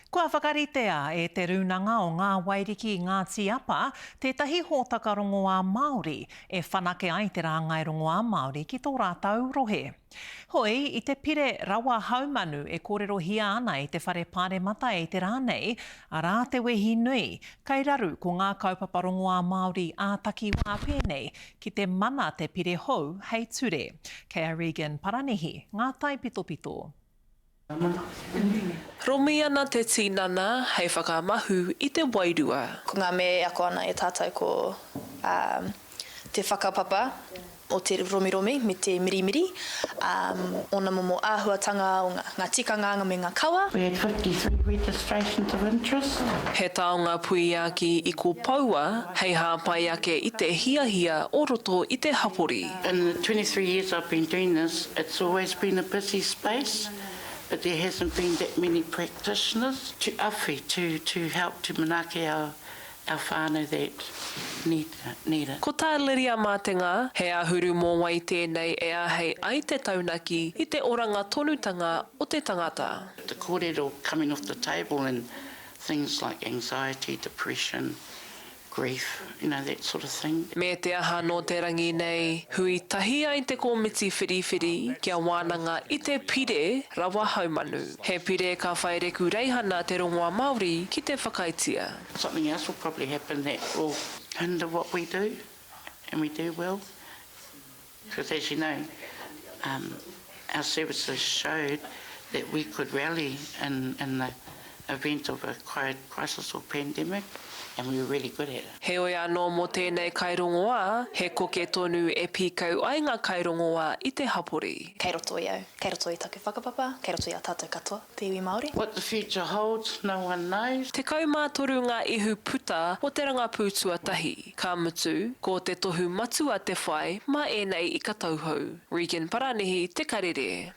Kua whakaritea e te runanga o ngā wairiki i ngā tiapa, tētahi hōtakarongo a Māori e whanake ai te rāngai-rongo a Māori ki tō rātau rohe. Hoi, i te pire rawa haumanu e kōrero hia ana i te whare pāremata e te rānei, a rā te wehi nui, kai raru ko ngā kaupaparongo a Māori a takiwā pēnei ki te mana te pire hou hei ture. Kei a Regan Paranihi, ngā tai pito pito. Romi ana te tinana hei whakamahu i te wairua. Ko ngā me ako ana e tātou ko te whakapapa o te romi me te mirimiri. Ona momo āhuatanga o ngā tikanga me ngā kawa. We had 53 registrations of interest. He taonga puiaki i ko paua, hei hāpai ake i te hiahia o roto i te hapori. In the 23 years I've been doing this, it's always been a busy space, but there hasn't been that many practitioners to awhi, to help to manake our whānau that need it. Ko tā liria mātenga, he ahuru mō wai tēnei e ahei ai te taunaki i te oranga tonutanga o te tangata. The kōrero coming off the table and things like anxiety, depression, grief, that sort of thing. Me te aha no te rangi nei, hui tahi ai te kōmiti whiriwhiri kia wānanga i te pire rawa haumanu. He pire ka whaireku reihana te rongoa Māori ki te whakaitia. Something else will probably happen that will hinder what we do, and we do well. Because as you know, our services showed that we could rally in the event of a crisis or pandemic, and we were really good at it. He oi anō mō tēnei kairongoa, he koke tonu e pīkau ai ngā kairongoa i te hapori. Kei roto i au, kei roto i taku whakapapa, kei roto i a tātou katoa, te iwi Māori. What the future holds, no one knows. Te kaumātoru ngā ihu puta o te rangapū tuatahi. Ka mutu, ko te tohu matua te whai, ma e nei i ka tauhou. Regan Paranihi, Te Karere.